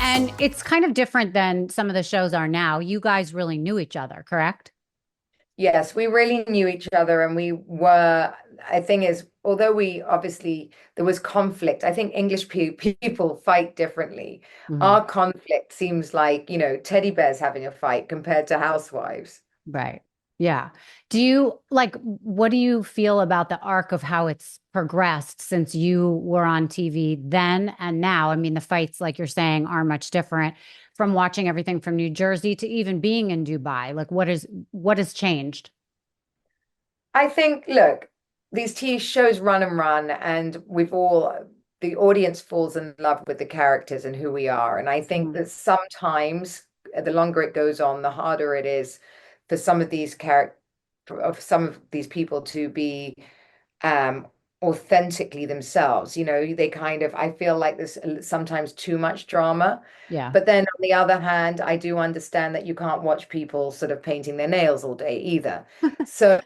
And it's kind of different than some of the shows are now. You guys really knew each other, correct? Yes, we really knew each other, and we were, I think is, although we obviously, there was conflict, I think English people fight differently. Hmm. Our conflict seems like, teddy bears having a fight compared to housewives. Right. Yeah. Do you like, what do you feel about the arc of how it's progressed since you were on TV then and now? I mean, the fights, like you're saying, are much different from watching everything from New Jersey to even being in Dubai. Like, what has changed? I think, look, these TV shows run and run, and the audience falls in love with the characters and who we are. And I think Mhm. that sometimes the longer it goes on, the harder it is for some of these some of these people to be um authentically themselves. They kind of, I feel like there's sometimes too much drama. Yeah. But then on the other hand, I do understand that you can't watch people sort of painting their nails all day either. So,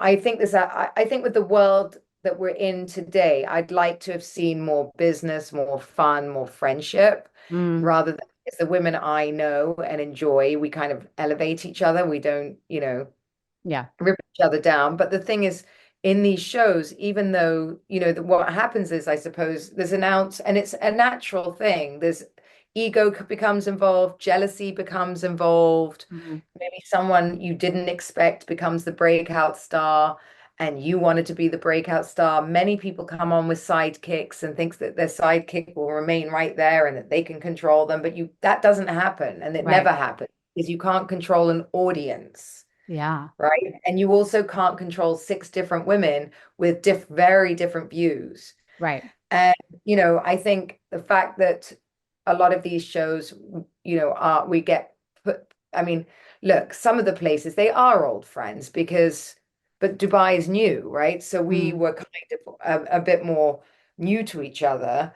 I think I think with the world that we're in today, I'd like to have seen more business, more fun, more friendship, Mm, rather than it's the women I know and enjoy. We kind of elevate each other. We don't, yeah. rip each other down. But the thing is, in these shows, even though, what happens is, I suppose, there's an ounce, and it's a natural thing. There's becomes involved, jealousy becomes involved. Mhm. Maybe someone you didn't expect becomes the breakout star, and you wanted to be the breakout star. Many people come on with sidekicks and thinks that their sidekick will remain right there and that they can control them, but that doesn't happen, and it Right. never happens because you can't control an audience, Yeah. right? And you also can't control six different women with very different views. Right. And, I think the fact that a lot of these shows, we get put, I mean, look, some of the places, they are old friends but Dubai is new, right? So we Mm. were kind of a bit more new to each other.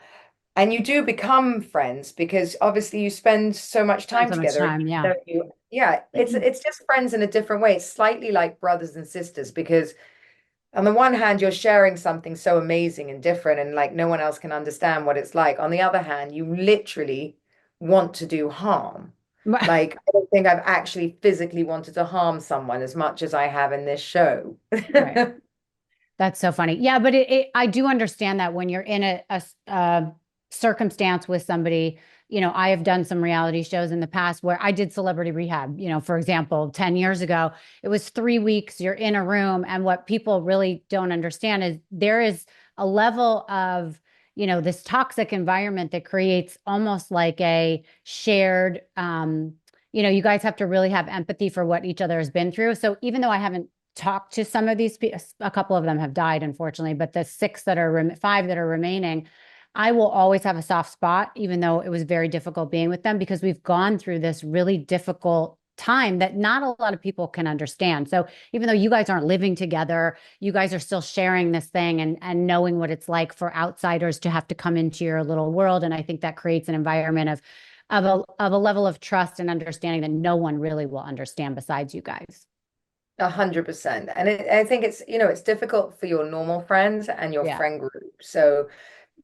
And you do become friends because obviously you spend so much Spend time so much together. And time. Yeah. yeah, it's just friends in a different way. It's slightly like brothers and sisters because on the one hand, you're sharing something so amazing and different, and like no one else can understand what it's like. On the other hand, you literally want to do harm. Like, I don't think I've actually physically wanted to harm someone as much as I have in this show. Right. That's so funny. Yeah, but I do understand that when you're in a circumstance with somebody, I have done some reality shows in the past where I did celebrity rehab. For example, 10 years ago, it was 3 weeks, you're in a room. And what people really don't understand is there is a level of, this toxic environment that creates almost like a shared, you guys have to really have empathy for what each other has been through. So even though I haven't talked to some of these people, a couple of them have died, unfortunately, but the five that are remaining, I will always have a soft spot, even though it was very difficult being with them because we've gone through this really difficult time that not a lot of people can understand. So even though you guys aren't living together, you guys are still sharing this thing and knowing what it's like for outsiders to have to come into your little world. And I think that creates an environment of a level of trust and understanding that no one really will understand besides you guys. 100%. And I think it's difficult for your normal friends and your Yeah. friend group. So,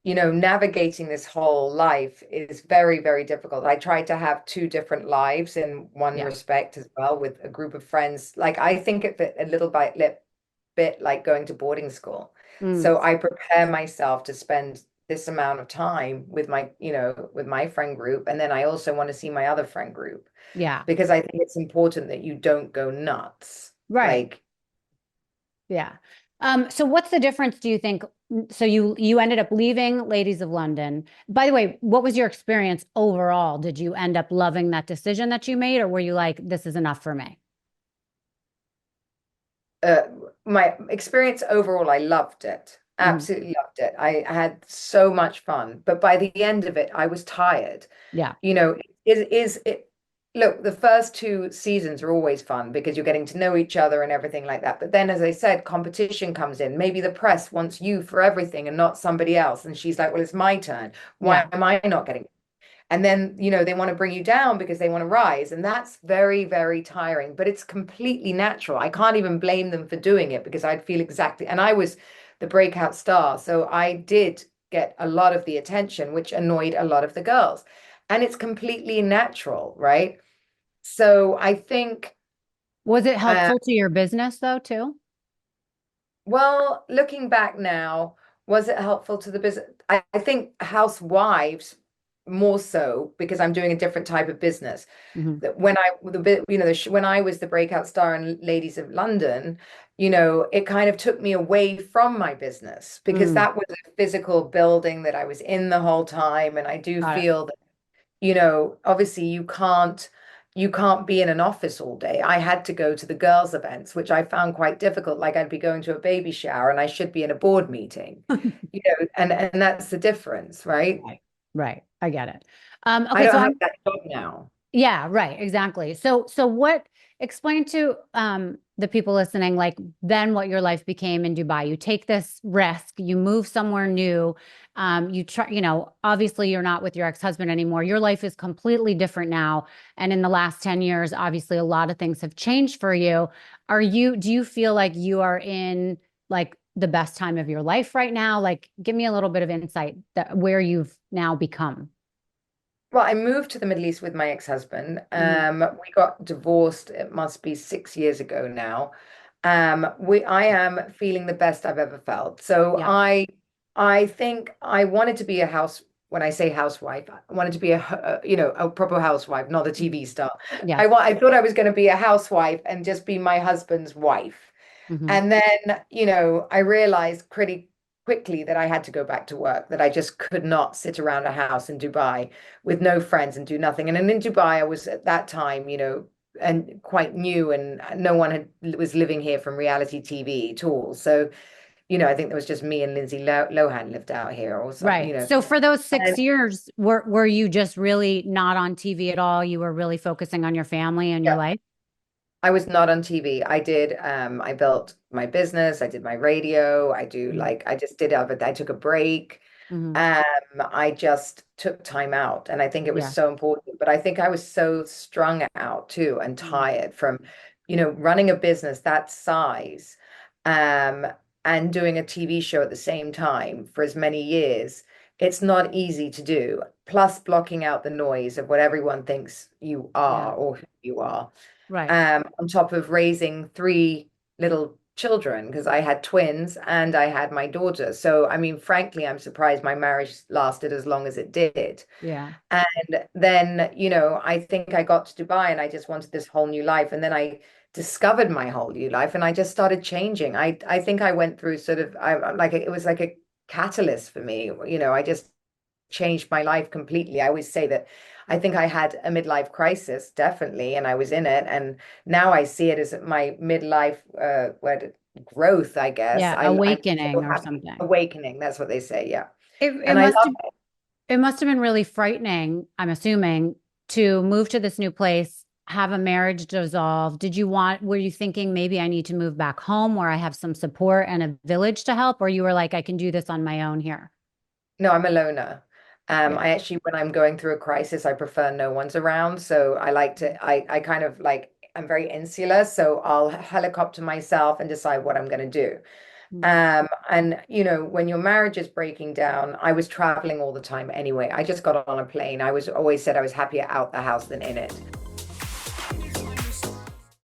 navigating this whole life is very, very difficult. I tried to have two different lives in one Yeah. respect as well with a group of friends. Like I think of it a bit like going to boarding school. Mm, So I prepare myself to spend this amount of time with with my friend group. And then I also want to see my other friend group yeah. because I think it's important that you don't go nuts. Right. Like, Yeah. So what's the difference, do you think? So you ended up leaving Ladies of London. By the way, what was your experience overall? Did you end up loving that decision that you made, or were you like, this is enough for me? uh, my experience overall, I loved it. Mhm. Absolutely loved it. I had so much fun, but by the end of it, I was tired. Yeah. You know, is it look, the first two seasons are always fun because you're getting to know each other and everything like that. But then, as I said, competition comes in. Maybe the press wants you for everything and not somebody else. And she's like, well, it's my turn. Why Yeah. am I not getting it? And then, they want to bring you down because they want to rise. And that's very, very tiring, but it's completely natural. I can't even blame them for doing it because I'd feel exactly, and I was the breakout star. So I did get a lot of the attention, which annoyed a lot of the girls. and it's completely natural, right? So I think, Was it uh, helpful to your business though, too? well, looking back now, was it helpful to the business? I think housewives more so because I'm doing a different type of business. Hmm. That when when I was the breakout star in Ladies of London, it kind of took me away from my business because Mm, that was a physical building that I was in the whole time. And I do got it. feel that, obviously you can't be in an office all day. I had to go to the girls' events, which I found quite difficult. Like I'd be going to a baby shower and I should be in a board meeting, and that's the difference, right? Right. Right. I get it. I Okay, don't so have I'm that job now. yeah, right, exactly. So what explain to the people listening like then what your life became in Dubai. You take this risk, you move somewhere new. You try, obviously you're not with your ex-husband anymore. Your life is completely different now. And in the last 10 years, obviously a lot of things have changed for you. Do you feel like you are in like the best time of your life right now? Like give me a little bit of insight that where you've now become. Well, I moved to the Middle East with my ex-husband. Mhm. We got divorced, it must be 6 years ago now. I am feeling the best I've ever felt. So Yeah. I think I wanted to be a house, when I say housewife, I wanted to be a proper housewife, not a Mhm. TV star. Yes. I thought I was going to be a housewife and just be my husband's wife. Hmm. And then, I realized pretty quickly that I had to go back to work, that I just could not sit around a house in Dubai with no friends and do nothing. And then in Dubai, I was at that time, and quite new, and no one was living here from reality TV at all. So, I think there was just me and Lindsay Lohan lived out here or something, Right. So for those And 6 years, were you just really not on TV at all? You were really focusing on your family and your yeah, life? I was not on TV. I built my business, I did my radio, I just did it. I took a break. Mm-hmm. Um, I just took time out, and I think it was Yeah. so important. But I think I was so strung out too and Mm. tired from, running a business that size, um, and doing a TV show at the same time for as many years. It's not easy to do. Plus, blocking out the noise of what everyone thinks you Yeah. are or who you are, Right. on top of raising three little children because I had twins and I had my daughter. So, I mean, frankly, I'm surprised my marriage lasted as long as it did. Yeah. And then, I think I got to Dubai and I just wanted this whole new life. And then I discovered my whole new life and I just started changing. I think I went through sort of, it was like a catalyst for me. I just changed my life completely. I always say that I think I had a midlife crisis, definitely, and I was in it. And now I see it as my midlife growth, I guess. Yeah. I'm so Awakening or happy. something. Awakening, that's what they say, yeah. It And I must love have it must have been really frightening, I'm assuming, to move to this new place, have a marriage dissolve. Were you thinking maybe I need to move back home where I have some support and a village to help? Or you were like, I can do this on my own here? No, I'm a loner. Yeah. I actually, when I'm going through a crisis, I prefer no one's around. So I like to, I kind of like, I'm very insular. So I'll helicopter myself and decide what I'm going to do. Mm. And when your marriage is breaking down, I was traveling all the time anyway. I just got on a plane. I was always said I was happier out the house than in it.